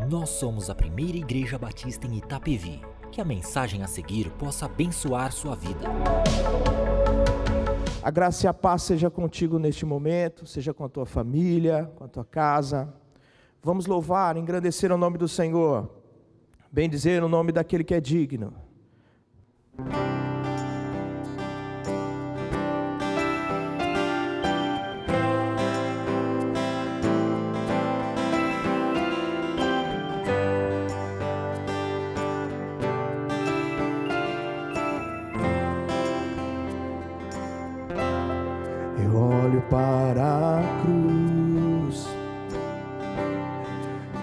Nós somos a primeira igreja batista em Itapevi. Que a mensagem a seguir possa abençoar sua vida. A graça e a paz seja contigo neste momento, seja com a tua família, com a tua casa. Vamos louvar, engrandecer o nome do Senhor, bendizer o nome daquele que é digno. Eu olho para a cruz,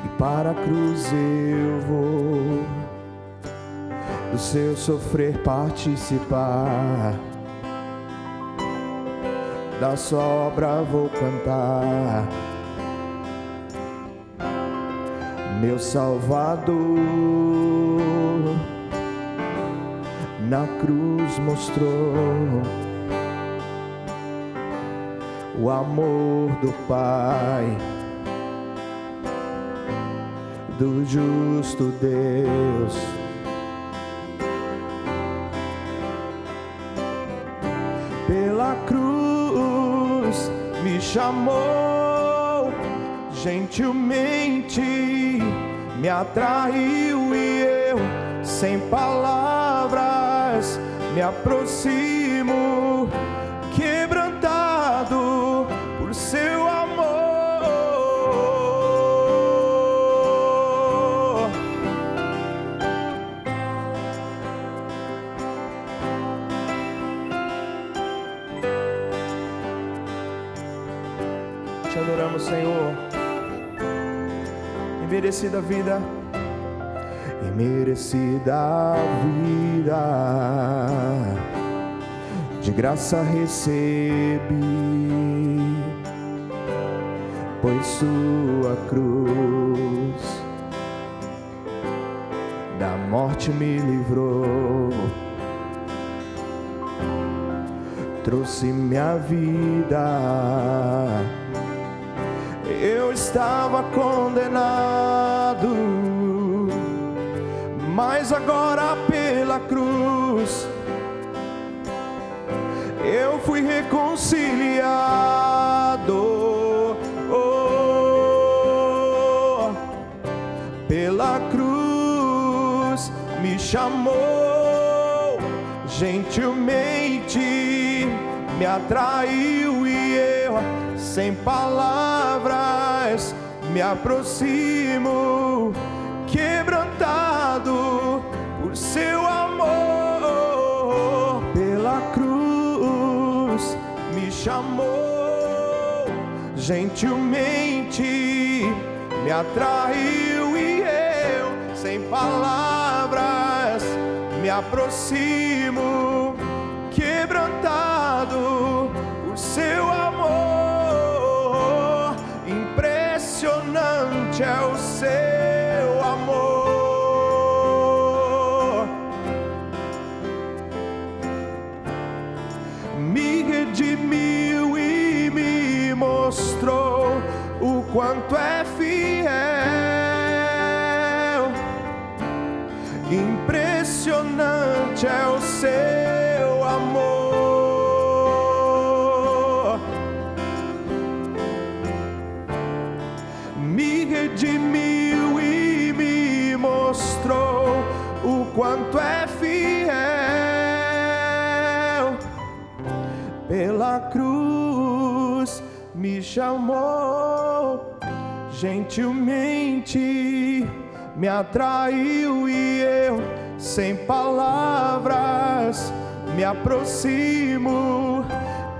e para a cruz eu vou, do seu sofrer participar, da sua obra vou cantar. Meu Salvador na cruz mostrou o amor do Pai, do justo Deus. Pela cruz me chamou, gentilmente me atraiu e eu, sem palavras, me aproximo, quebrantado por seu amor. Te adoramos, Senhor. Imerecida vida, imerecida vida, de graça recebi, pois sua cruz da morte me livrou, trouxe minha vida. Eu estava condenado, mas agora pela cruz eu fui reconciliado. Pela cruz me chamou, gentilmente me atraiu e eu, sem palavras, me aproximo, quebrantado por seu amor. Pela cruz me chamou, gentilmente me atraiu e eu, sem palavras, me aproximo, quebrantado por seu amor. Impressionante é o seu amor. Me redimiu e me mostrou o quanto é fiel. Impressionante é o seu amor. Me redimiu e me mostrou o quanto é fiel. Pela cruz me chamou, gentilmente me atraiu e eu, sem palavras, me aproximo,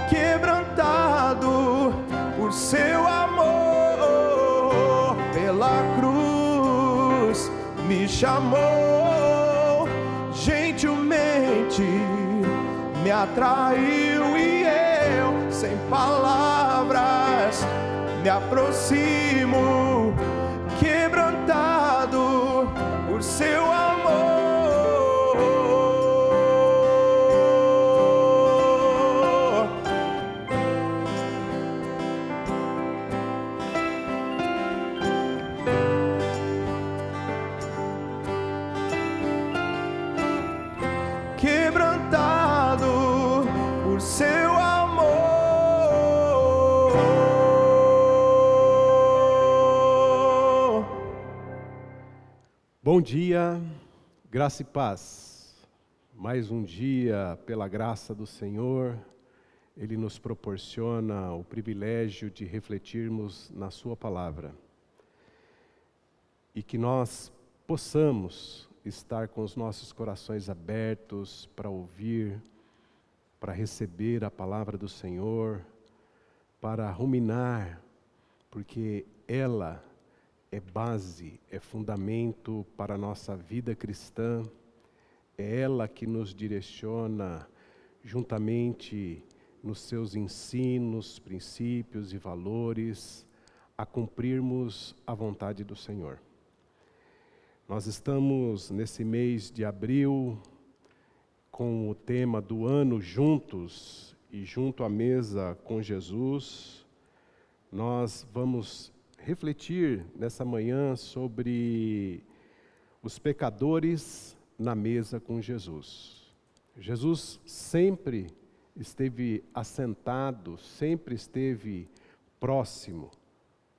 quebrantado por seu amor. Pela cruz me chamou, gentilmente me atraiu e eu, sem palavras, me aproximo, quebrantado por seu amor. Bom dia, graça e paz. Mais um dia, pela graça do Senhor, Ele nos proporciona o privilégio de refletirmos na Sua palavra. E que nós possamos estar com os nossos corações abertos para ouvir, para receber a palavra do Senhor, para ruminar, porque ela é base, é fundamento para a nossa vida cristã, é ela que nos direciona juntamente nos seus ensinos, princípios e valores, a cumprirmos a vontade do Senhor. Nós estamos nesse mês de abril com o tema do ano juntos e junto à mesa com Jesus. Nós vamos refletir nessa manhã sobre os pecadores na mesa com Jesus. Jesus sempre esteve assentado, sempre esteve próximo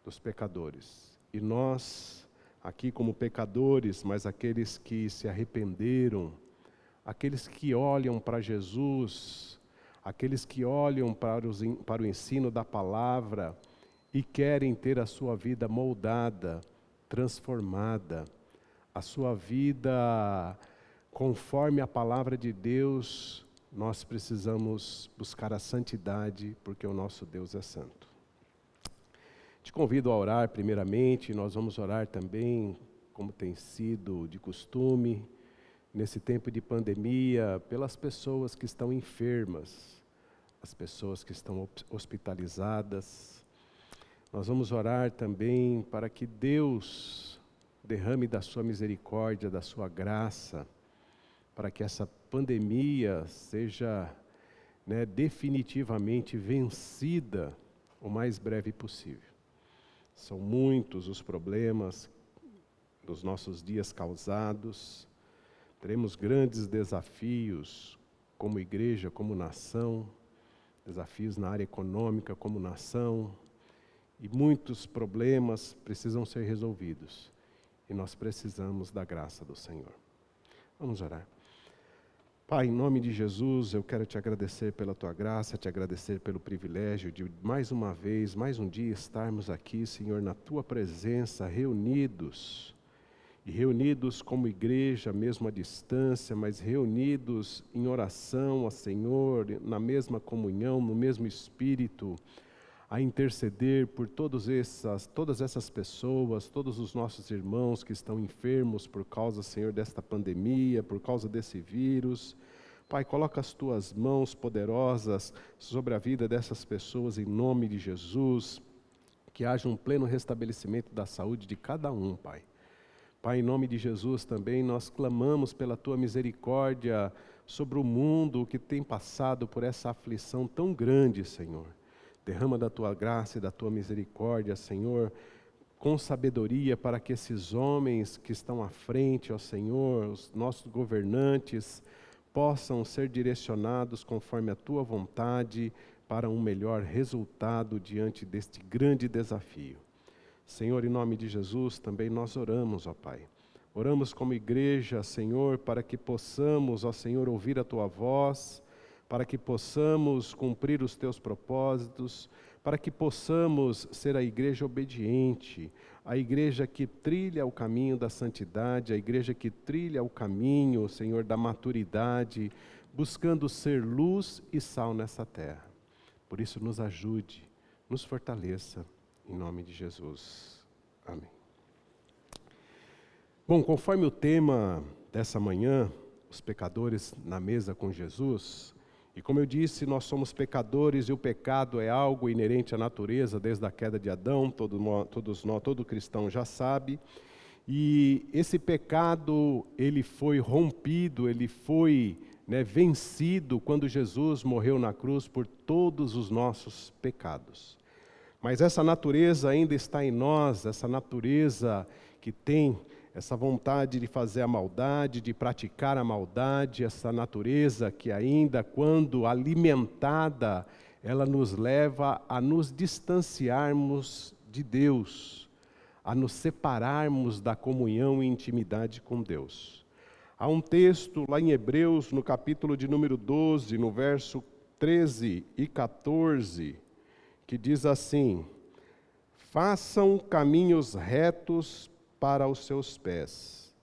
dos pecadores. E nós, aqui como pecadores, mas aqueles que se arrependeram, aqueles que olham para Jesus, aqueles que olham para o ensino da palavra, e querem ter a sua vida moldada, transformada, a sua vida conforme a palavra de Deus, nós precisamos buscar a santidade, porque o nosso Deus é santo. Te convido a orar primeiramente, nós vamos orar também, como tem sido de costume, nesse tempo de pandemia, pelas pessoas que estão enfermas, as pessoas que estão hospitalizadas. Nós vamos orar também para que Deus derrame da sua misericórdia, da sua graça, para que essa pandemia seja definitivamente vencida o mais breve possível. São muitos os problemas dos nossos dias causados, teremos grandes desafios como igreja, como nação, desafios na área econômica como nação, e muitos problemas precisam ser resolvidos. E nós precisamos da graça do Senhor. Vamos orar. Pai, em nome de Jesus, eu quero te agradecer pela tua graça, te agradecer pelo privilégio de mais uma vez, mais um dia estarmos aqui, Senhor, na tua presença, reunidos. E reunidos como igreja, mesmo à distância, mas reunidos em oração ao Senhor, na mesma comunhão, no mesmo Espírito, a interceder por todas essas pessoas, todos os nossos irmãos que estão enfermos por causa, Senhor, desta pandemia, por causa desse vírus. Pai, coloca as tuas mãos poderosas sobre a vida dessas pessoas em nome de Jesus, que haja um pleno restabelecimento da saúde de cada um, Pai. Pai, em nome de Jesus também nós clamamos pela tua misericórdia sobre o mundo que tem passado por essa aflição tão grande, Senhor. Derrama da tua graça e da tua misericórdia, Senhor, com sabedoria para que esses homens que estão à frente, ó Senhor, os nossos governantes, possam ser direcionados conforme a tua vontade para um melhor resultado diante deste grande desafio. Senhor, em nome de Jesus, também nós oramos, ó Pai. Oramos como igreja, Senhor, para que possamos, ó Senhor, ouvir a tua voz, para que possamos cumprir os teus propósitos, para que possamos ser a igreja obediente, a igreja que trilha o caminho da santidade, a igreja que trilha o caminho, Senhor, da maturidade, buscando ser luz e sal nessa terra. Por isso nos ajude, nos fortaleça, em nome de Jesus. Amém. Bom, conforme o tema dessa manhã, os pecadores na mesa com Jesus, e como eu disse, nós somos pecadores e o pecado é algo inerente à natureza desde a queda de Adão, todo cristão já sabe. E esse pecado, ele foi rompido, ele foi vencido quando Jesus morreu na cruz por todos os nossos pecados. Mas essa natureza ainda está em nós, essa natureza que tem essa vontade de fazer a maldade, de praticar a maldade, essa natureza que ainda, quando alimentada, ela nos leva a nos distanciarmos de Deus, a nos separarmos da comunhão e intimidade com Deus. Há um texto lá em Hebreus, no capítulo de número 12, no verso 13 e 14, que diz assim: façam caminhos retos para os seus pés,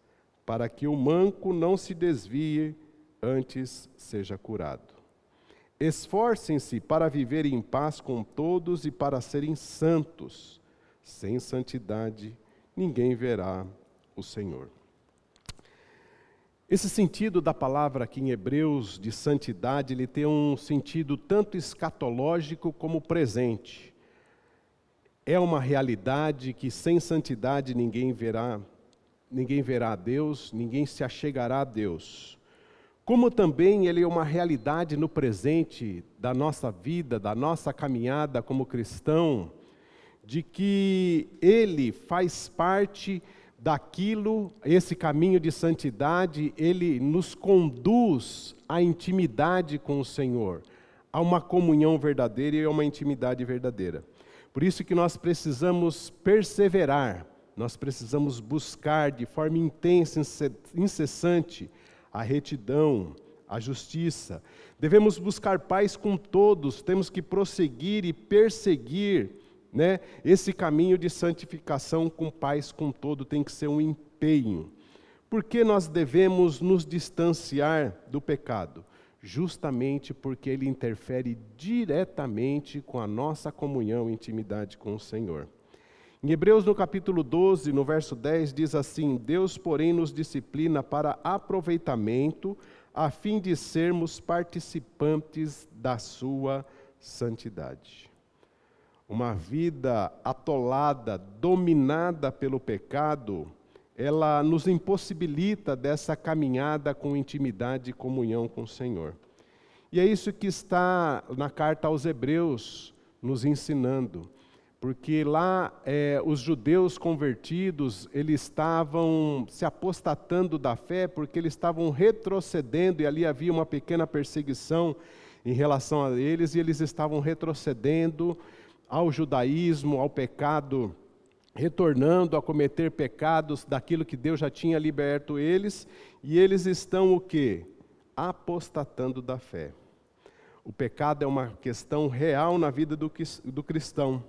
para que o manco não se desvie, antes seja curado. Esforcem-se para viver em paz com todos e para serem santos. Sem santidade, ninguém verá o Senhor. Esse sentido da palavra aqui em Hebreus, de santidade, ele tem um sentido tanto escatológico como presente. É uma realidade que sem santidade ninguém verá a Deus, ninguém se achegará a Deus. Como também ele é uma realidade no presente da nossa vida, da nossa caminhada como cristão, de que ele faz parte daquilo, esse caminho de santidade, ele nos conduz à intimidade com o Senhor, a uma comunhão verdadeira e a uma intimidade verdadeira. Por isso que nós precisamos perseverar, nós precisamos buscar de forma intensa, incessante, a retidão, a justiça. Devemos buscar paz com todos, temos que prosseguir e perseguir, esse caminho de santificação com paz com todo, tem que ser um empenho. Por que nós devemos nos distanciar do pecado? Justamente porque ele interfere diretamente com a nossa comunhão e intimidade com o Senhor. Em Hebreus, no capítulo 12, no verso 10, diz assim: Deus, porém, nos disciplina para aproveitamento, a fim de sermos participantes da sua santidade. Uma vida atolada, dominada pelo pecado, ela nos impossibilita dessa caminhada com intimidade e comunhão com o Senhor. E é isso que está na carta aos Hebreus nos ensinando, porque lá os judeus convertidos, eles estavam se apostatando da fé, porque eles estavam retrocedendo, e ali havia uma pequena perseguição em relação a eles, e eles estavam retrocedendo ao judaísmo, ao pecado, retornando a cometer pecados daquilo que Deus já tinha liberto eles, e eles estão o quê? Apostatando da fé. O pecado é uma questão real na vida do cristão.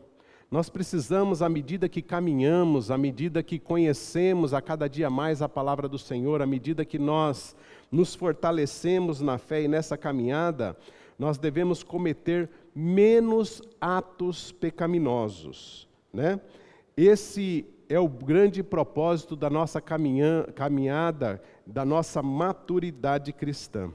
Nós precisamos, à medida que caminhamos, à medida que conhecemos a cada dia mais a palavra do Senhor, à medida que nós nos fortalecemos na fé e nessa caminhada, nós devemos cometer menos atos pecaminosos, Esse é o grande propósito da nossa caminhada, da nossa maturidade cristã.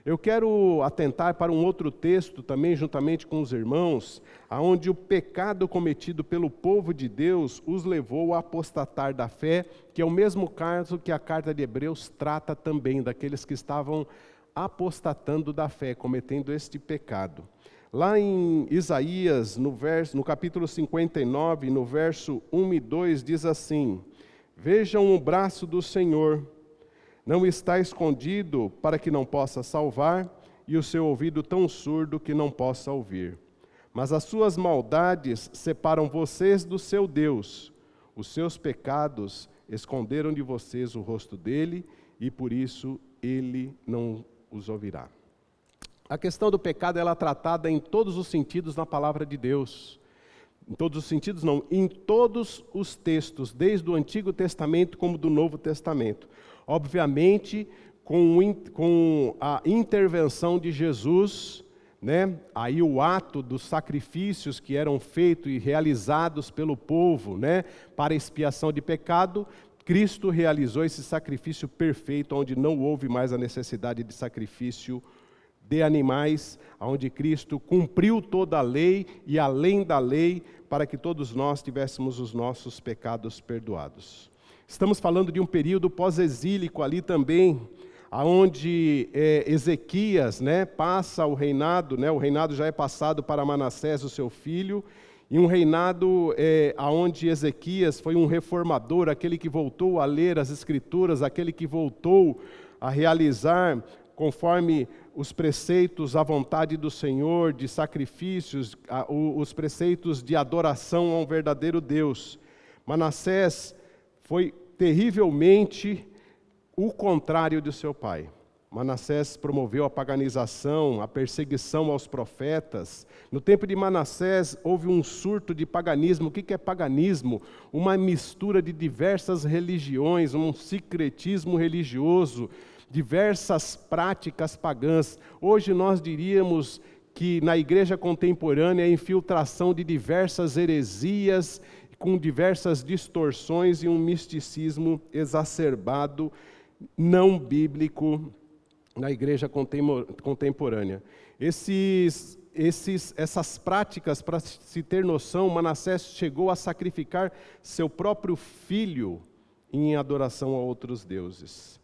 Eu quero atentar para um outro texto também, juntamente com os irmãos, aonde o pecado cometido pelo povo de Deus os levou a apostatar da fé, que é o mesmo caso que a carta de Hebreus trata também, daqueles que estavam apostatando da fé, cometendo este pecado. Lá em Isaías, no capítulo 59, no verso 1 e 2, diz assim: Vejam o braço do Senhor, não está escondido para que não possa salvar, e o seu ouvido tão surdo que não possa ouvir. Mas as suas maldades separam vocês do seu Deus. Os seus pecados esconderam de vocês o rosto dele, e por isso ele não os ouvirá. A questão do pecado ela é tratada em todos os sentidos na palavra de Deus. Em todos os sentidos não, em todos os textos, desde o Antigo Testamento como do Novo Testamento. Obviamente, com a intervenção de Jesus, aí o ato dos sacrifícios que eram feitos e realizados pelo povo, para expiação de pecado, Cristo realizou esse sacrifício perfeito, onde não houve mais a necessidade de sacrifício de animais, onde Cristo cumpriu toda a lei e além da lei, para que todos nós tivéssemos os nossos pecados perdoados. Estamos falando de um período pós-exílico ali também, onde Ezequias passa o reinado, o reinado já é passado para Manassés, o seu filho, e um reinado onde Ezequias foi um reformador, aquele que voltou a ler as Escrituras, aquele que voltou a realizar conforme os preceitos, a vontade do Senhor, de sacrifícios, os preceitos de adoração a um verdadeiro Deus. Manassés foi terrivelmente o contrário de seu pai. Manassés promoveu a paganização, a perseguição aos profetas. No tempo de Manassés houve um surto de paganismo. O que é paganismo? Uma mistura de diversas religiões, um sincretismo religioso, diversas práticas pagãs. Hoje nós diríamos que na igreja contemporânea a infiltração de diversas heresias, com diversas distorções e um misticismo exacerbado, não bíblico, na igreja contemporânea. Essas práticas, para se ter noção, Manassés chegou a sacrificar seu próprio filho em adoração a outros deuses.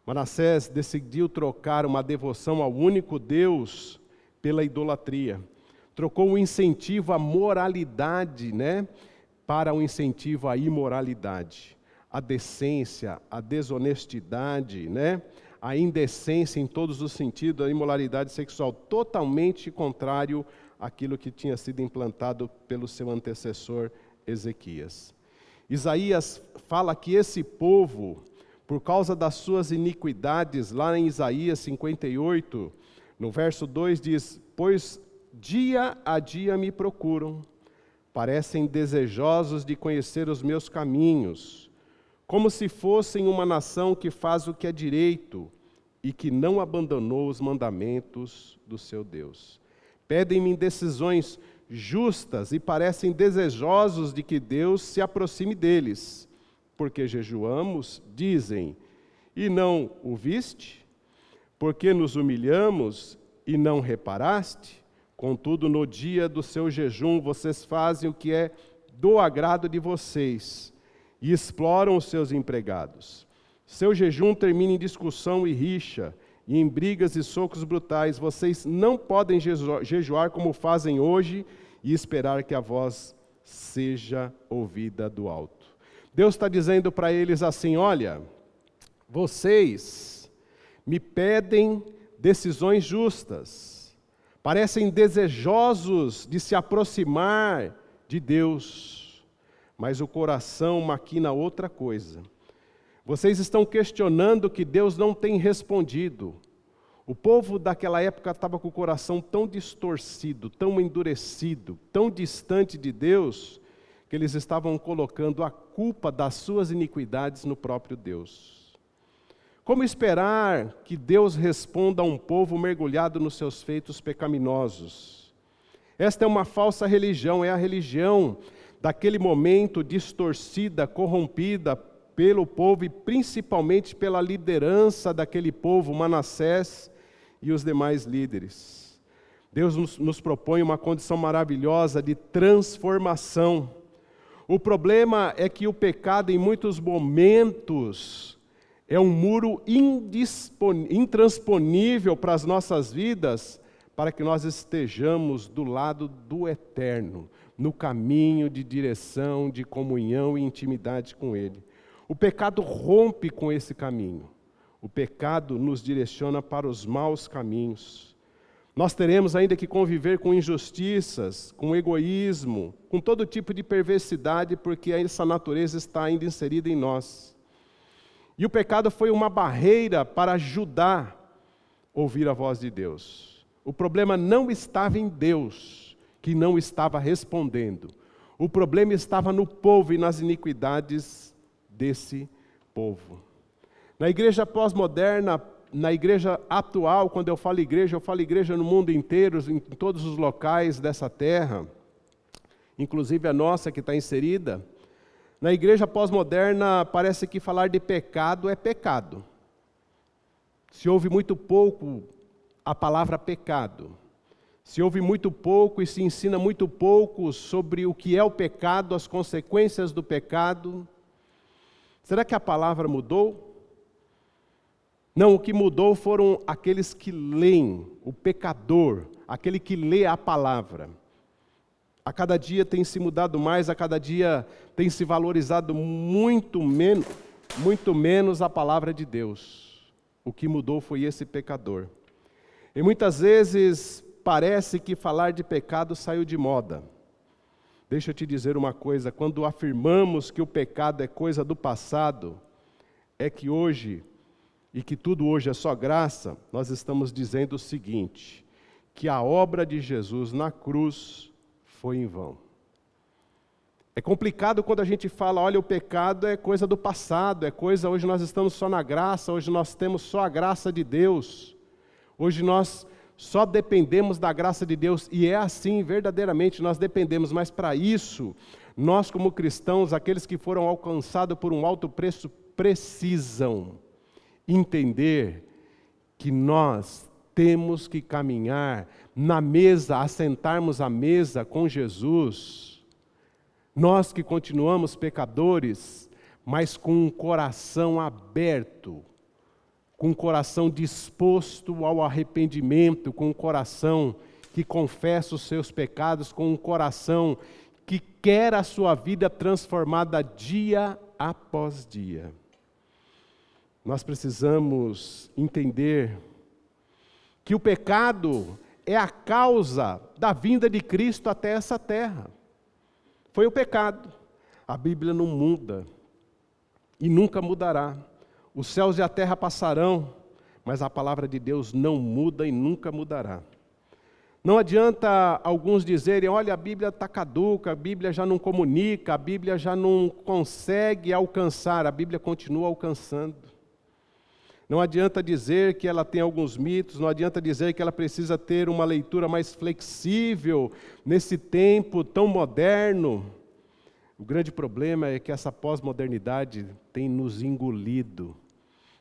Manassés decidiu trocar uma devoção ao único Deus pela idolatria. Trocou o incentivo à moralidade, para o incentivo à imoralidade. A decência, a desonestidade, a indecência em todos os sentidos, a imoralidade sexual, totalmente contrário àquilo que tinha sido implantado pelo seu antecessor Ezequias. Isaías fala que esse povo, por causa das suas iniquidades, lá em Isaías 58, no verso 2 diz: pois dia a dia me procuram, parecem desejosos de conhecer os meus caminhos, como se fossem uma nação que faz o que é direito e que não abandonou os mandamentos do seu Deus. Pedem-me decisões justas e parecem desejosos de que Deus se aproxime deles. Porque jejuamos, dizem, e não o viste? Porque nos humilhamos e não reparaste? Contudo, no dia do seu jejum, vocês fazem o que é do agrado de vocês e exploram os seus empregados. Seu jejum termina em discussão e rixa, e em brigas e socos brutais. Vocês não podem jejuar como fazem hoje e esperar que a voz seja ouvida do alto. Deus está dizendo para eles assim: olha, vocês me pedem decisões justas, parecem desejosos de se aproximar de Deus, mas o coração maquina outra coisa. Vocês estão questionando que Deus não tem respondido. O povo daquela época estava com o coração tão distorcido, tão endurecido, tão distante de Deus, que eles estavam colocando a culpa das suas iniquidades no próprio Deus. Como esperar que Deus responda a um povo mergulhado nos seus feitos pecaminosos? Esta é uma falsa religião, é a religião daquele momento distorcida, corrompida pelo povo e principalmente pela liderança daquele povo, Manassés e os demais líderes. Deus nos propõe uma condição maravilhosa de transformação. O problema é que o pecado, em muitos momentos, é um muro intransponível para as nossas vidas, para que nós estejamos do lado do eterno, no caminho de direção, de comunhão e intimidade com Ele. O pecado rompe com esse caminho. O pecado nos direciona para os maus caminhos. Nós teremos ainda que conviver com injustiças, com egoísmo, com todo tipo de perversidade, porque essa natureza está ainda inserida em nós. E o pecado foi uma barreira para Judá ouvir a voz de Deus. O problema não estava em Deus, que não estava respondendo. O problema estava no povo e nas iniquidades desse povo. Na igreja pós-moderna, na igreja atual, quando eu falo igreja no mundo inteiro, em todos os locais dessa terra, inclusive a nossa que está inserida. Na igreja pós-moderna, parece que falar de pecado é pecado. Se ouve muito pouco a palavra pecado. Se ouve muito pouco e se ensina muito pouco sobre o que é o pecado, as consequências do pecado. Será que a palavra mudou? Não, o que mudou foram aqueles que leem, o pecador, aquele que lê a palavra. A cada dia tem se mudado mais, a cada dia tem se valorizado muito menos a palavra de Deus. O que mudou foi esse pecador. E muitas vezes parece que falar de pecado saiu de moda. Deixa eu te dizer uma coisa, quando afirmamos que o pecado é coisa do passado, é que hoje, e que tudo hoje é só graça, nós estamos dizendo o seguinte, que a obra de Jesus na cruz foi em vão. É complicado quando a gente fala, olha, o pecado é coisa do passado, hoje nós estamos só na graça, hoje nós temos só a graça de Deus, hoje nós só dependemos da graça de Deus, e é assim, verdadeiramente nós dependemos, mas para isso, nós como cristãos, aqueles que foram alcançados por um alto preço, precisam entender que nós temos que caminhar na mesa, assentarmos à mesa com Jesus, nós que continuamos pecadores, mas com um coração aberto, com um coração disposto ao arrependimento, com um coração que confessa os seus pecados, com um coração que quer a sua vida transformada dia após dia. Nós precisamos entender que o pecado é a causa da vinda de Cristo até essa terra. Foi o pecado. A Bíblia não muda e nunca mudará. Os céus e a terra passarão, mas a palavra de Deus não muda e nunca mudará. Não adianta alguns dizerem, olha, a Bíblia está caduca, a Bíblia já não comunica, a Bíblia já não consegue alcançar, a Bíblia continua alcançando. Não adianta dizer que ela tem alguns mitos, não adianta dizer que ela precisa ter uma leitura mais flexível nesse tempo tão moderno. O grande problema é que essa pós-modernidade tem nos engolido,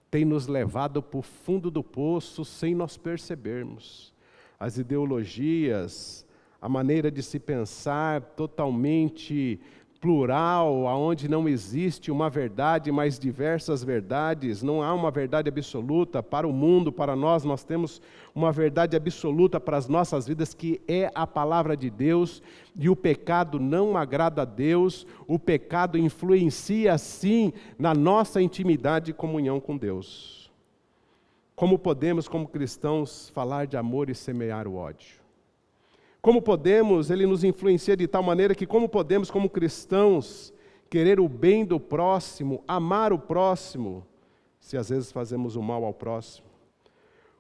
tem nos levado para o fundo do poço sem nós percebermos. As ideologias, a maneira de se pensar totalmente plural, onde não existe uma verdade, mas diversas verdades, não há uma verdade absoluta para o mundo, para nós temos uma verdade absoluta para as nossas vidas, que é a palavra de Deus, e o pecado não agrada a Deus, o pecado influencia sim na nossa intimidade e comunhão com Deus. Como podemos, como cristãos, falar de amor e semear o ódio? Como podemos, ele nos influencia de tal maneira que como podemos, como cristãos, querer o bem do próximo, amar o próximo, se às vezes fazemos o mal ao próximo?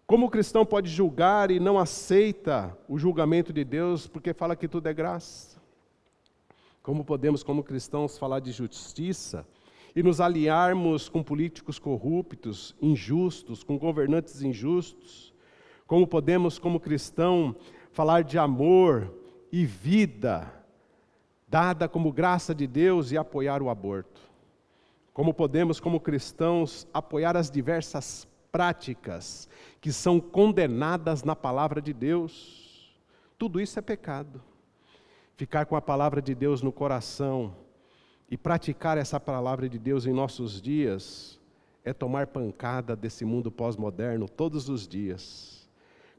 Como o cristão pode julgar e não aceita o julgamento de Deus porque fala que tudo é graça? Como podemos, como cristãos, falar de justiça e nos aliarmos com políticos corruptos, injustos, com governantes injustos? Como podemos, como cristão, falar de amor e vida dada como graça de Deus e apoiar o aborto? Como podemos, como cristãos, apoiar as diversas práticas que são condenadas na palavra de Deus? Tudo isso é pecado. Ficar com a palavra de Deus no coração e praticar essa palavra de Deus em nossos dias é tomar pancada desse mundo pós-moderno todos os dias.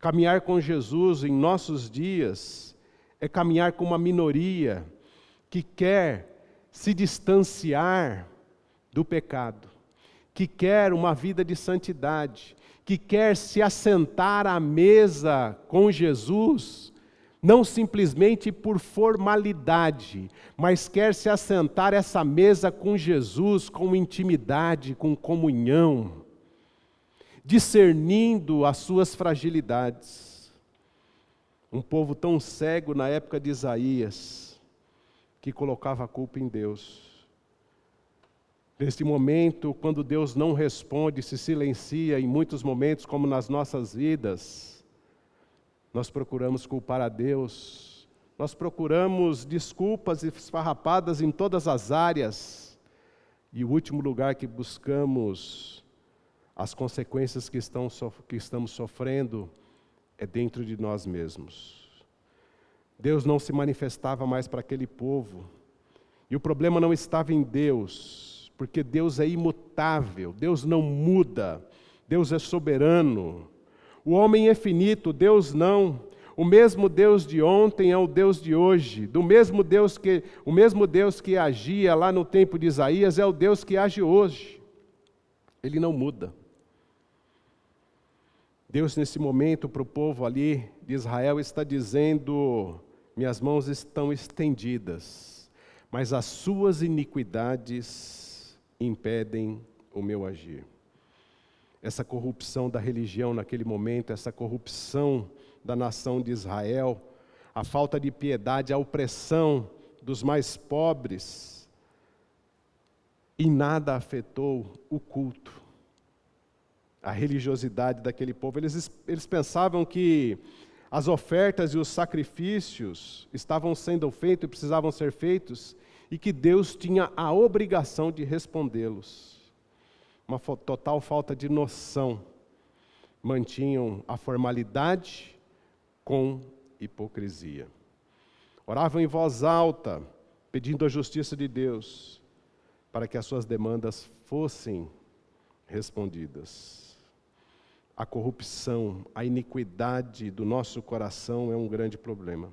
Caminhar com Jesus em nossos dias é caminhar com uma minoria que quer se distanciar do pecado, que quer uma vida de santidade, que quer se assentar à mesa com Jesus, não simplesmente por formalidade, mas quer se assentar essa mesa com Jesus com intimidade, com comunhão, discernindo as suas fragilidades. Um povo tão cego na época de Isaías, que colocava a culpa em Deus. Neste momento, quando Deus não responde, se silencia, em muitos momentos, como nas nossas vidas, nós procuramos culpar a Deus, nós procuramos desculpas esfarrapadas em todas as áreas, e o último lugar que buscamos as consequências que estamos sofrendo é dentro de nós mesmos. Deus não se manifestava mais para aquele povo, e o problema não estava em Deus, porque Deus é imutável, Deus não muda, Deus é soberano. O homem é finito, Deus não. O mesmo Deus de ontem é o Deus de hoje. O mesmo Deus que agia lá no tempo de Isaías é o Deus que age hoje. Ele não muda. Deus, nesse momento, para o povo ali de Israel, está dizendo minhas mãos estão estendidas, mas as suas iniquidades impedem o meu agir. Essa corrupção da religião naquele momento, essa corrupção da nação de Israel, a falta de piedade, a opressão dos mais pobres, em nada afetou o culto, a religiosidade daquele povo. Eles pensavam que as ofertas e os sacrifícios estavam sendo feitos e precisavam ser feitos, e que Deus tinha a obrigação de respondê-los. Uma total falta de noção. Mantinham a formalidade com hipocrisia. Oravam em voz alta, pedindo a justiça de Deus, para que as suas demandas fossem respondidas. A corrupção, a iniquidade do nosso coração é um grande problema.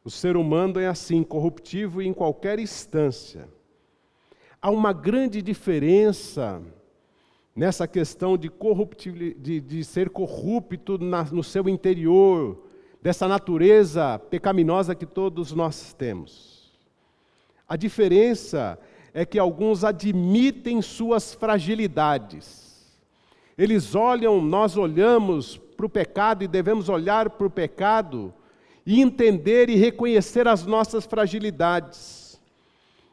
O ser humano é assim, corruptível em qualquer instância. Há uma grande diferença nessa questão de ser corrupto no seu interior, dessa natureza pecaminosa que todos nós temos. A diferença é que alguns admitem suas fragilidades. Nós olhamos para o pecado e devemos olhar para o pecado e entender e reconhecer as nossas fragilidades.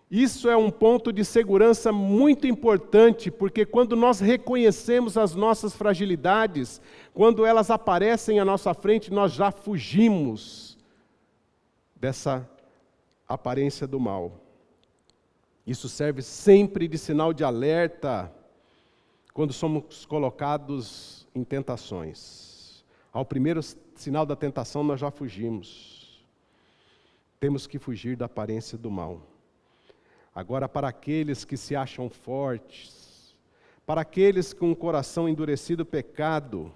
Isso é um ponto de segurança muito importante, porque quando nós reconhecemos as nossas fragilidades, quando elas aparecem à nossa frente, nós já fugimos dessa aparência do mal. Isso serve sempre de sinal de alerta quando somos colocados em tentações. Ao primeiro sinal da tentação, nós já fugimos. Temos que fugir da aparência do mal. Agora, para aqueles que se acham fortes, para aqueles com o coração endurecido, o pecado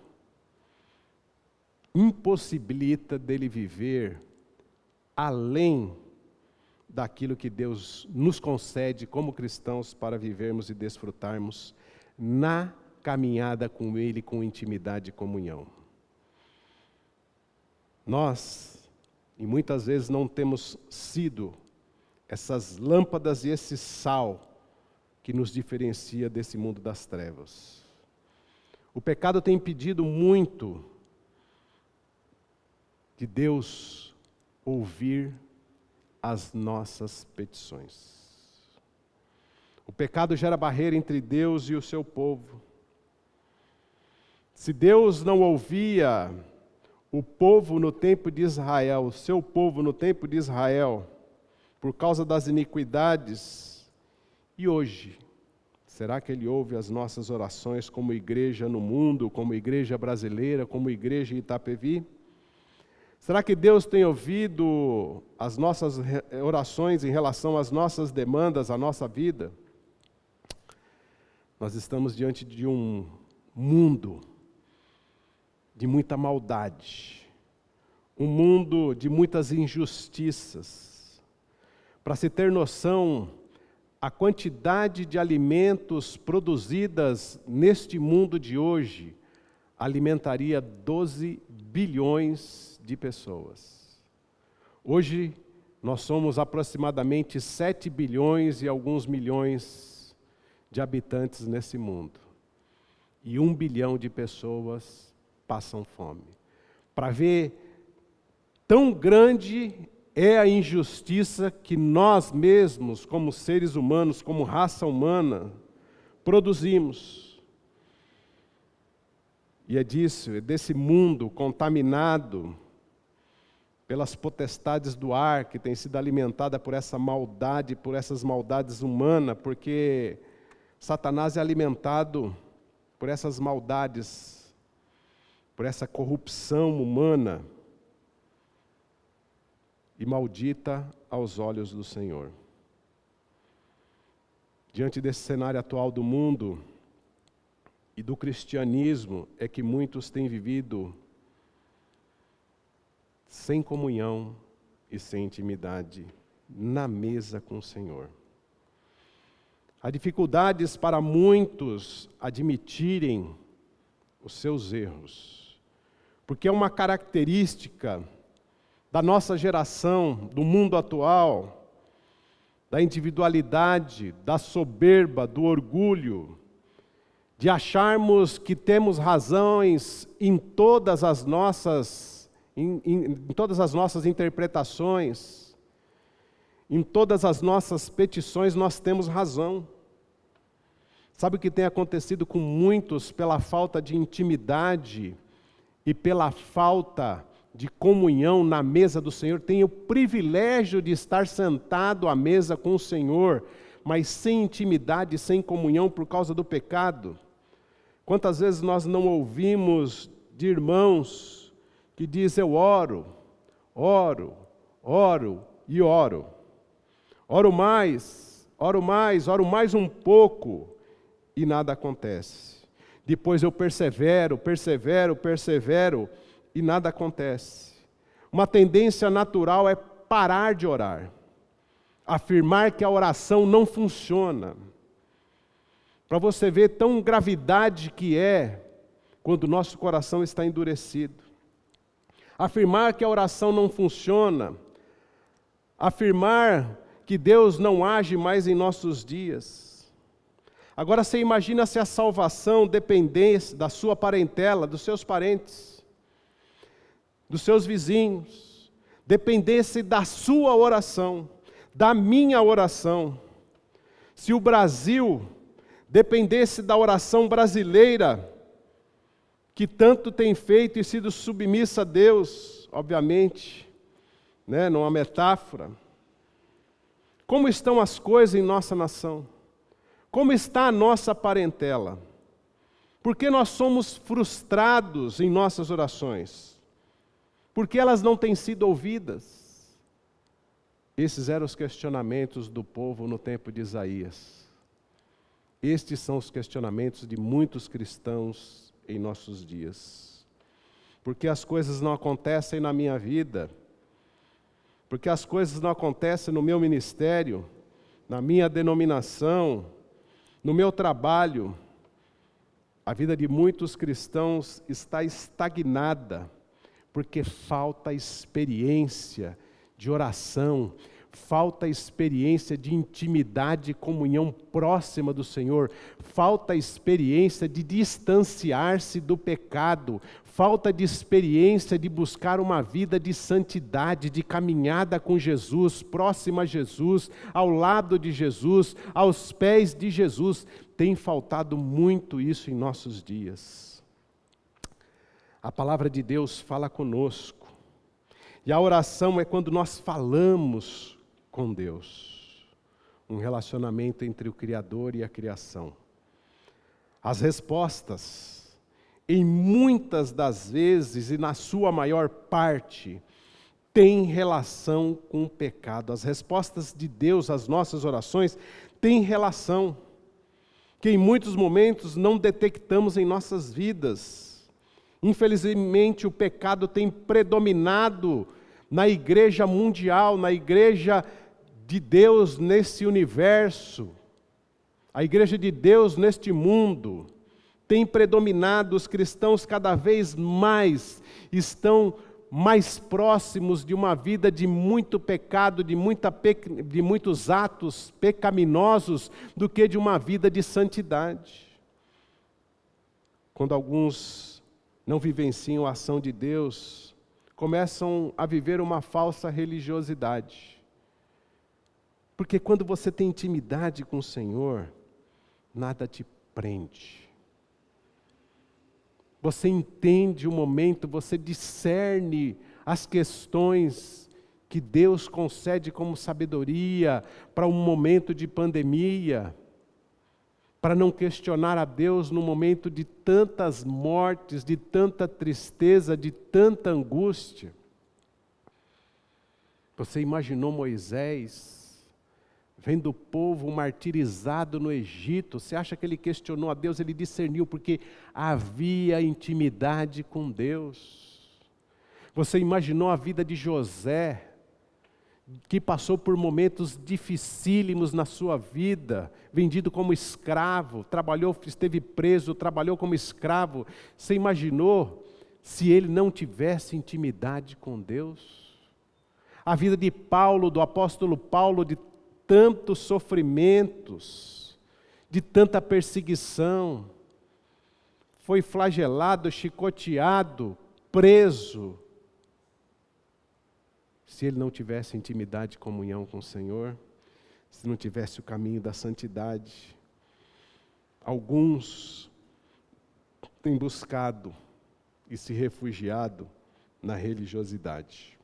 impossibilita dele viver além daquilo que Deus nos concede como cristãos para vivermos e desfrutarmos na caminhada com Ele, com intimidade e comunhão. Nós, e muitas vezes não temos sido essas lâmpadas e esse sal que nos diferencia desse mundo das trevas. O pecado tem impedido muito de Deus ouvir as nossas petições. O pecado gera barreira entre Deus e o seu povo. Se Deus não ouvia o povo no tempo de Israel, o seu povo no tempo de Israel, por causa das iniquidades, e hoje, será que Ele ouve as nossas orações como igreja no mundo, como igreja brasileira, como igreja em Itapevi? Será que Deus tem ouvido as nossas orações em relação às nossas demandas, à nossa vida? Nós estamos diante de um mundo de muita maldade, um mundo de muitas injustiças. Para se ter noção, a quantidade de alimentos produzidas neste mundo de hoje alimentaria 12 bilhões de pessoas. Hoje, nós somos aproximadamente 7 bilhões e alguns milhões de habitantes nesse mundo. E 1 bilhão de pessoas passam fome. Para ver tão grande é a injustiça que nós mesmos, como seres humanos, como raça humana, produzimos. E é desse mundo contaminado pelas potestades do ar, que tem sido alimentada por essa maldade, por essas maldades humanas, porque Satanás é alimentado por essas maldades, por essa corrupção humana, e maldita aos olhos do Senhor. Diante desse cenário atual do mundo e do cristianismo, é que muitos têm vivido sem comunhão e sem intimidade na mesa com o Senhor. Há dificuldades para muitos admitirem os seus erros, porque é uma característica da nossa geração, do mundo atual, da individualidade, da soberba, do orgulho, de acharmos que temos razões em todas as nossas interpretações, em todas as nossas petições nós temos razão. Sabe o que tem acontecido com muitos pela falta de intimidade e pela falta de comunhão na mesa do Senhor? Tem o privilégio de estar sentado à mesa com o Senhor, mas sem intimidade, sem comunhão por causa do pecado. Quantas vezes nós não ouvimos de irmãos que dizem: eu oro, oro, oro e oro. Oro mais um pouco e nada acontece. Depois eu persevero e nada acontece. Uma tendência natural é parar de orar, afirmar que a oração não funciona. Para você ver tão gravidade que é quando o nosso coração está endurecido. Afirmar que a oração não funciona, afirmar que Deus não age mais em nossos dias. Agora você imagina se a salvação dependesse da sua parentela, dos seus parentes, dos seus vizinhos, dependesse da sua oração, da minha oração. Se o Brasil dependesse da oração brasileira, que tanto tem feito e sido submissa a Deus, obviamente, numa metáfora. Como estão as coisas em nossa nação? Como está a nossa parentela? Por que nós somos frustrados em nossas orações? Por que elas não têm sido ouvidas? Esses eram os questionamentos do povo no tempo de Isaías. Estes são os questionamentos de muitos cristãos em nossos dias. Por que as coisas não acontecem na minha vida? Por que as coisas não acontecem no meu ministério, na minha denominação, no meu trabalho? A vida de muitos cristãos está estagnada, porque falta experiência de oração, falta experiência de intimidade e comunhão próxima do Senhor, falta experiência de distanciar-se do pecado, falta de experiência de buscar uma vida de santidade, de caminhada com Jesus, próxima a Jesus, ao lado de Jesus, aos pés de Jesus. Tem faltado muito isso em nossos dias. A palavra de Deus fala conosco, e a oração é quando nós falamos com Deus, um relacionamento entre o Criador e a criação. As respostas, em muitas das vezes e na sua maior parte, têm relação com o pecado. As respostas de Deus às nossas orações têm relação, que em muitos momentos não detectamos em nossas vidas. Infelizmente, o pecado tem predominado na igreja mundial, na igreja de Deus nesse universo, a igreja de Deus neste mundo, tem predominado. Os cristãos cada vez mais estão mais próximos de uma vida de muito pecado, de muitos atos pecaminosos, do que de uma vida de santidade. Quando alguns não vivenciam a ação de Deus, começam a viver uma falsa religiosidade. Porque quando você tem intimidade com o Senhor, nada te prende. Você entende o momento, você discerne as questões que Deus concede como sabedoria para um momento de pandemia, para não questionar a Deus no momento de tantas mortes, de tanta tristeza, de tanta angústia. Você imaginou Moisés vendo o povo martirizado no Egito? Você acha que ele questionou a Deus? Ele discerniu, porque havia intimidade com Deus. Você imaginou a vida de José, que passou por momentos dificílimos na sua vida, vendido como escravo, trabalhou, esteve preso, trabalhou como escravo. Você imaginou se ele não tivesse intimidade com Deus? A vida de Paulo, do apóstolo Paulo, de tantos sofrimentos, de tanta perseguição, foi flagelado, chicoteado, preso. Se ele não tivesse intimidade e comunhão com o Senhor, se não tivesse o caminho da santidade, alguns têm buscado e se refugiado na religiosidade.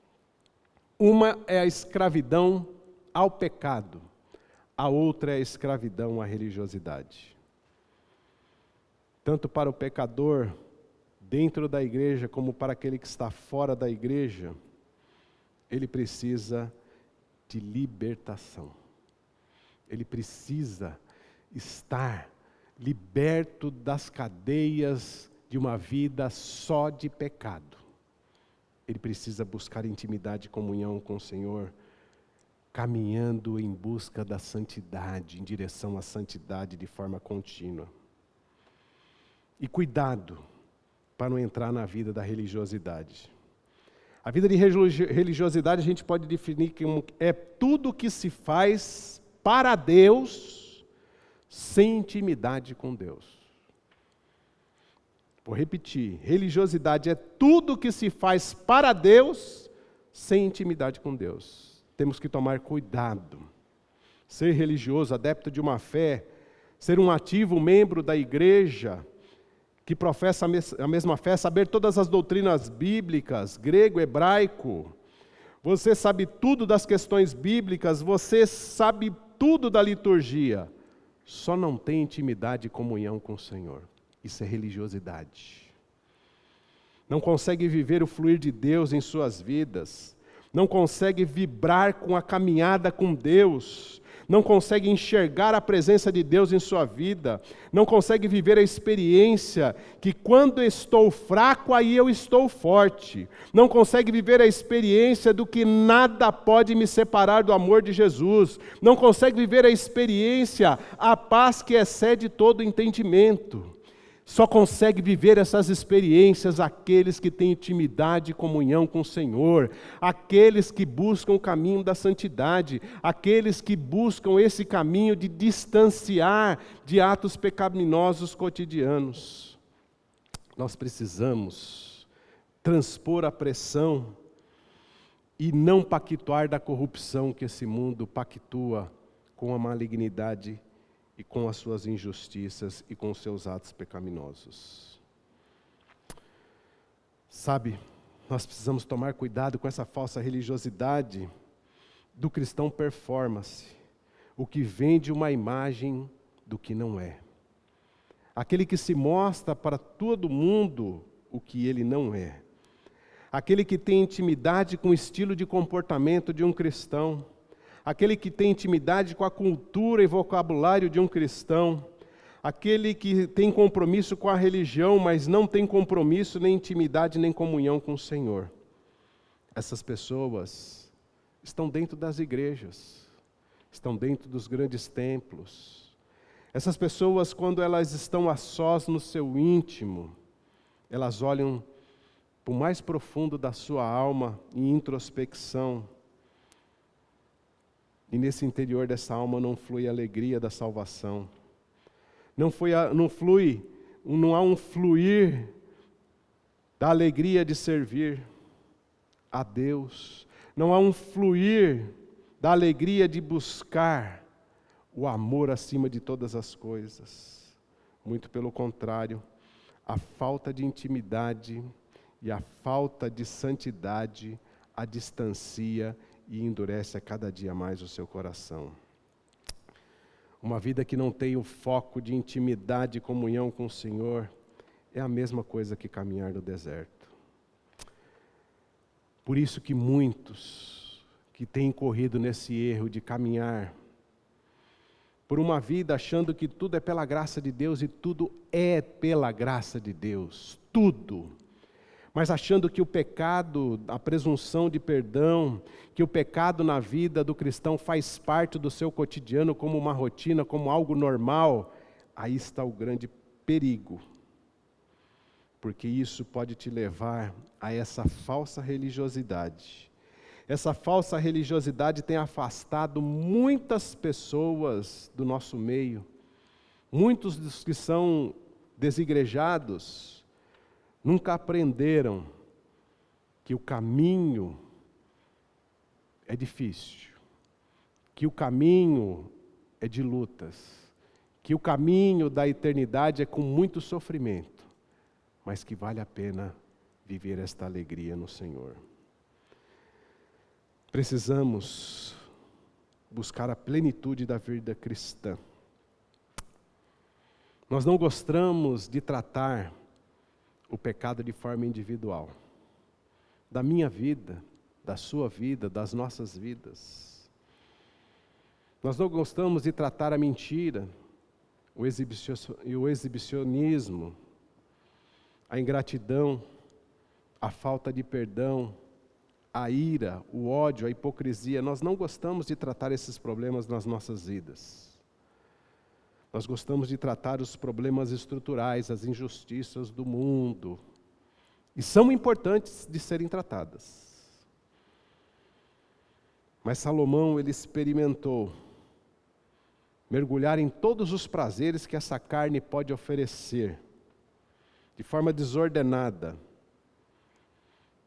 Uma é a escravidão ao pecado, a outra é a escravidão à religiosidade. Tanto para o pecador dentro da igreja, como para aquele que está fora da igreja, ele precisa de libertação. Ele precisa estar liberto das cadeias de uma vida só de pecado. Ele precisa buscar intimidade e comunhão com o Senhor, caminhando em busca da santidade, em direção à santidade de forma contínua. E cuidado para não entrar na vida da religiosidade. A vida de religiosidade a gente pode definir como é tudo que se faz para Deus, sem intimidade com Deus. Vou repetir, religiosidade é tudo que se faz para Deus, sem intimidade com Deus. Temos que tomar cuidado. Ser religioso, adepto de uma fé, ser um ativo membro da igreja, que professa a mesma fé, saber todas as doutrinas bíblicas, grego, hebraico, você sabe tudo das questões bíblicas, você sabe tudo da liturgia, só não tem intimidade e comunhão com o Senhor. Isso é religiosidade. Não consegue viver o fluir de Deus em suas vidas, não consegue vibrar com a caminhada com Deus, não consegue enxergar a presença de Deus em sua vida, não consegue viver a experiência que quando estou fraco, aí eu estou forte, não consegue viver a experiência do que nada pode me separar do amor de Jesus, não consegue viver a experiência, a paz que excede todo entendimento. Só consegue viver essas experiências aqueles que têm intimidade e comunhão com o Senhor, aqueles que buscam o caminho da santidade, aqueles que buscam esse caminho de distanciar de atos pecaminosos cotidianos. Nós precisamos transpor a pressão e não pactuar da corrupção que esse mundo pactua com a malignidade e com as suas injustiças e com os seus atos pecaminosos. Sabe, nós precisamos tomar cuidado com essa falsa religiosidade do cristão performance, o que vende uma imagem do que não é. Aquele que se mostra para todo mundo o que ele não é. Aquele que tem intimidade com o estilo de comportamento de um cristão. Aquele que tem intimidade com a cultura e vocabulário de um cristão, aquele que tem compromisso com a religião, mas não tem compromisso, nem intimidade, nem comunhão com o Senhor. Essas pessoas estão dentro das igrejas, estão dentro dos grandes templos. Essas pessoas, quando elas estão a sós no seu íntimo, elas olham para o mais profundo da sua alma em introspecção. E nesse interior dessa alma não flui a alegria da salvação. Não há um fluir da alegria de servir a Deus. Não há um fluir da alegria de buscar o amor acima de todas as coisas. Muito pelo contrário, a falta de intimidade e a falta de santidade a distancia e endurece a cada dia mais o seu coração. Uma vida que não tem o foco de intimidade e comunhão com o Senhor é a mesma coisa que caminhar no deserto. Por isso que muitos que têm corrido nesse erro de caminhar por uma vida achando que tudo é pela graça de Deus, e tudo é pela graça de Deus, tudo. Mas achando que o pecado, a presunção de perdão, que o pecado na vida do cristão faz parte do seu cotidiano como uma rotina, como algo normal, aí está o grande perigo. Porque isso pode te levar a essa falsa religiosidade, Essa falsa religiosidade tem afastado muitas pessoas do nosso meio. Muitos dos que são desigrejados nunca aprenderam que o caminho é difícil, que o caminho é de lutas, que o caminho da eternidade é com muito sofrimento, mas que vale a pena viver esta alegria no Senhor. Precisamos buscar a plenitude da vida cristã. Nós não gostamos de tratar o pecado de forma individual. Da minha vida, da sua vida, das nossas vidas. Nós não gostamos de tratar a mentira, o exibicionismo, a ingratidão, a falta de perdão, a ira, o ódio, a hipocrisia. Nós não gostamos de tratar esses problemas nas nossas vidas. Nós gostamos de tratar os problemas estruturais, as injustiças do mundo. E são importantes de serem tratadas. Mas Salomão, ele experimentou mergulhar em todos os prazeres que essa carne pode oferecer, de forma desordenada,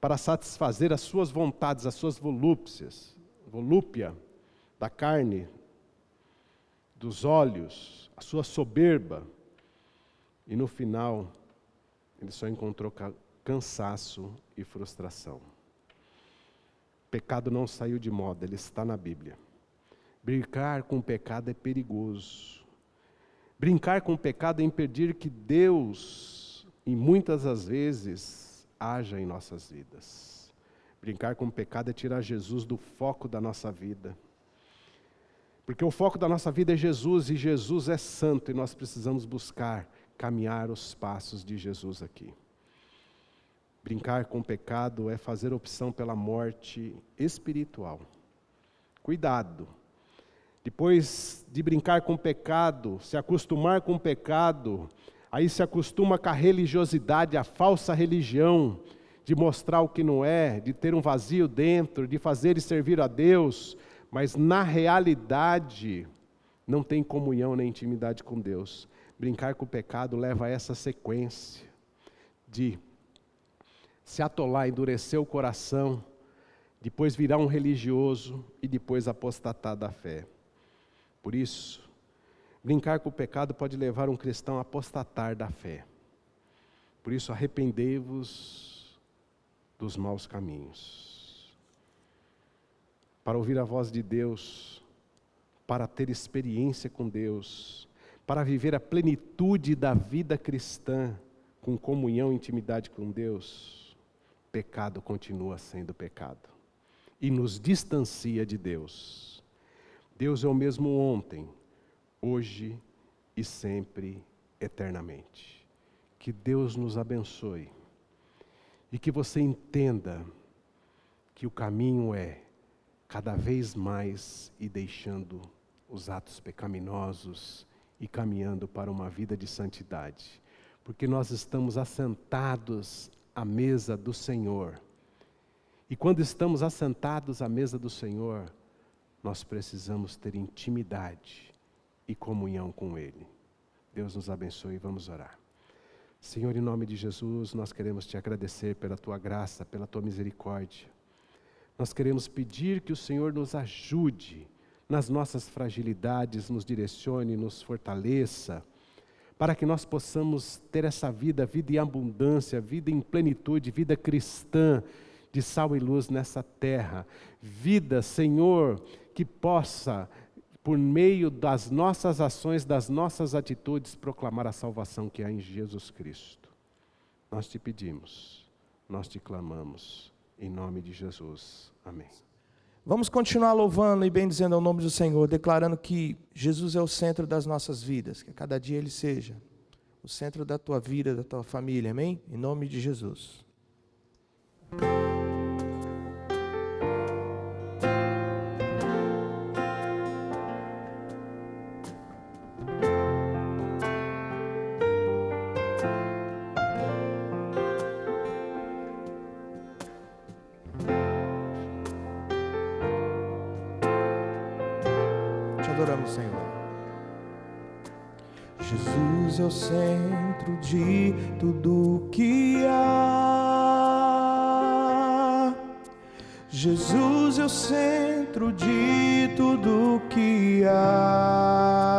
para satisfazer as suas vontades, as suas volúpia da carne, dos olhos, a sua soberba. E no final, ele só encontrou cansaço e frustração. O pecado não saiu de moda, ele está na Bíblia. Brincar com o pecado é perigoso. Brincar com o pecado é impedir que Deus, e muitas das vezes, haja em nossas vidas. Brincar com o pecado é tirar Jesus do foco da nossa vida. Porque o foco da nossa vida é Jesus, e Jesus é santo, e nós precisamos buscar caminhar os passos de Jesus aqui. Brincar com o pecado é fazer opção pela morte espiritual. Cuidado. Depois de brincar com o pecado, se acostumar com o pecado, aí se acostuma com a religiosidade, a falsa religião, de mostrar o que não é, de ter um vazio dentro, de fazer e servir a Deus, mas na realidade não tem comunhão nem intimidade com Deus. Brincar com o pecado leva a essa sequência de se atolar, endurecer o coração, depois virar um religioso e depois apostatar da fé. Por isso, brincar com o pecado pode levar um cristão a apostatar da fé. Por isso, arrependei-vos dos maus caminhos. Para ouvir a voz de Deus, para ter experiência com Deus, para viver a plenitude da vida cristã, com comunhão e intimidade com Deus, pecado continua sendo pecado e nos distancia de Deus. Deus é o mesmo ontem, hoje e sempre, eternamente. Que Deus nos abençoe e que você entenda que o caminho é cada vez mais ir deixando os atos pecaminosos e caminhando para uma vida de santidade. Porque nós estamos assentados à mesa do Senhor. E quando estamos assentados à mesa do Senhor, nós precisamos ter intimidade e comunhão com Ele. Deus nos abençoe e vamos orar. Senhor, em nome de Jesus, nós queremos te agradecer pela tua graça, pela tua misericórdia. Nós queremos pedir que o Senhor nos ajude nas nossas fragilidades, nos direcione, nos fortaleça, para que nós possamos ter essa vida em abundância, vida em plenitude, vida cristã, de sal e luz nessa terra. Vida, Senhor, que possa, por meio das nossas ações, das nossas atitudes, proclamar a salvação que há em Jesus Cristo. Nós te pedimos, nós te clamamos, em nome de Jesus. Amém. Vamos continuar louvando e bendizendo ao nome do Senhor, declarando que Jesus é o centro das nossas vidas, que a cada dia Ele seja o centro da tua vida, da tua família, amém? Em nome de Jesus. adoramos, Senhor. Jesus é o centro de tudo que há. Jesus é o centro de tudo que há.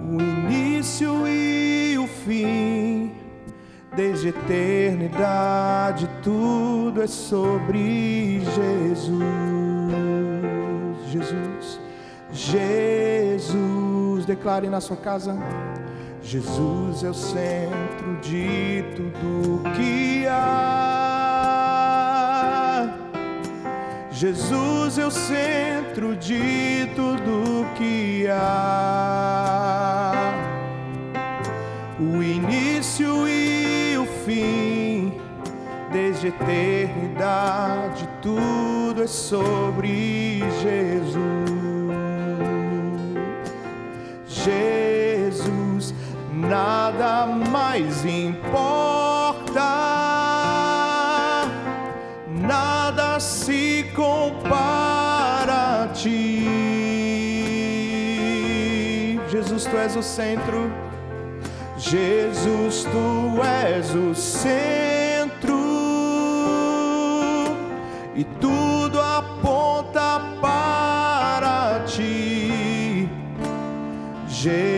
O início e o fim, desde a eternidade, tudo é sobre Jesus. Jesus, Jesus, declare na sua casa: Jesus é o centro de tudo que há. Jesus é o centro de tudo que há. O início e o fim, desde a eternidade, tudo é sobre Jesus. Jesus, nada mais importa, nada se compara a ti. Jesus, tu és o centro. Jesus, tu és o centro, e tudo aponta para ti. Jesus,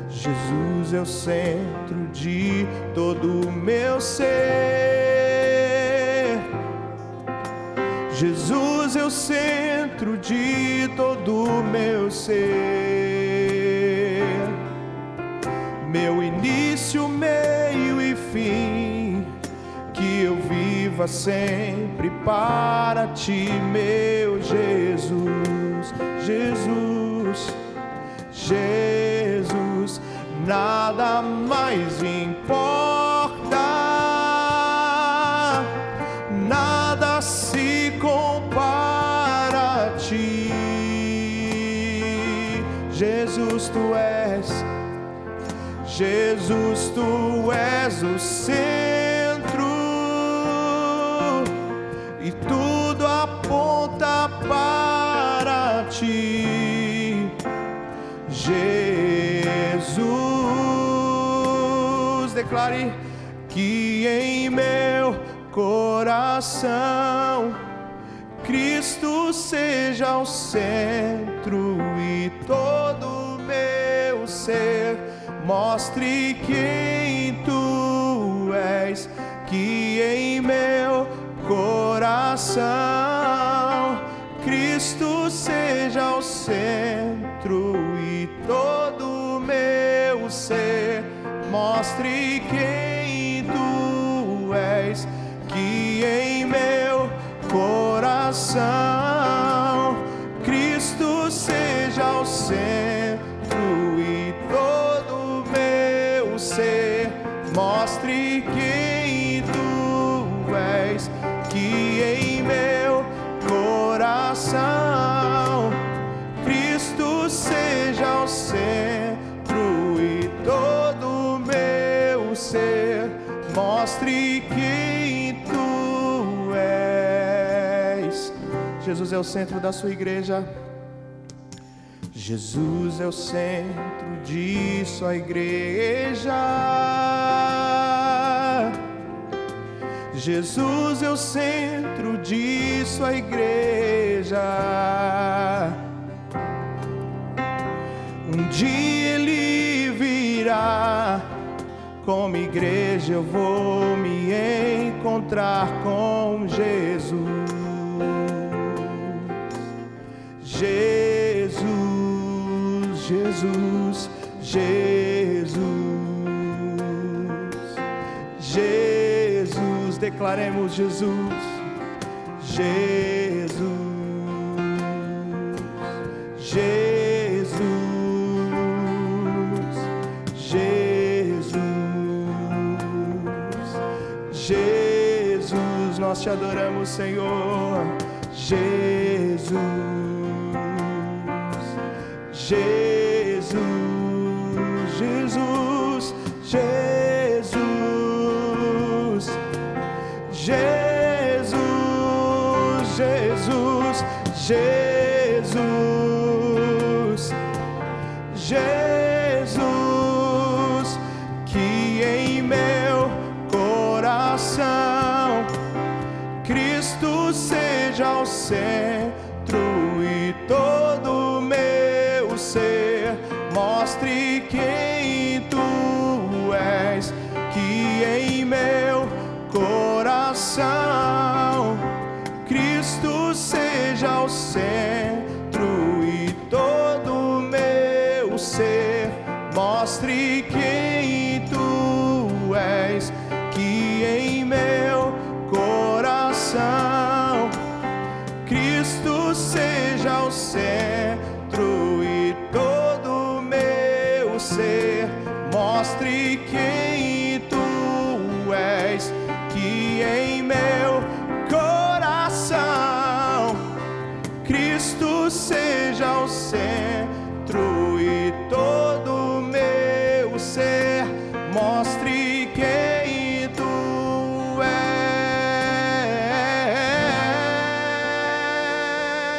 Jesus é o centro de todo o meu ser. Jesus é o centro de todo o meu ser. Meu início, meio e fim, que eu viva sempre para ti, meu Jesus. Jesus, Jesus, nada mais importa, nada se compara a ti. Jesus, tu és. Jesus, tu és o centro, e tudo aponta para ti. Jesus, declare que em meu coração Cristo seja o centro, e todo meu ser mostre quem tu és. Que em meu coração Cristo seja o centro, e todo meu ser mostre quem tu és. Que em meu coração Cristo seja o centro, e todo meu ser mostre quem tu és. Que em meu coração Cristo seja o centro, e todo meu ser mostre quem tu és. Jesus é o centro da sua igreja. Jesus é o centro de sua igreja. Jesus é o centro de sua igreja. Um dia ele virá, como igreja eu vou me encontrar com Jesus. Jesus, Jesus, Jesus, Jesus, declaremos Jesus, Jesus, Jesus, Jesus, Jesus, nós te adoramos, Senhor. Jesus, Jesus, Jesus, Jesus, Jesus, Jesus, Jesus, Jesus, que em meu coração Cristo seja o centro e todo o meu ser mostre quem tu és, que em meu coração Cristo seja o centro e todo o meu ser mostre quem tu és, que em meu coração Cristo seja o centro e todo o meu ser mostre quem tu és, que em meu coração Cristo seja o centro e todo o meu ser mostre quem tu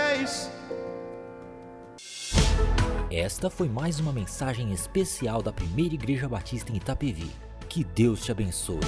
és. Esta foi mais uma mensagem especial da Primeira Igreja Batista em Itapevi. Que Deus te abençoe.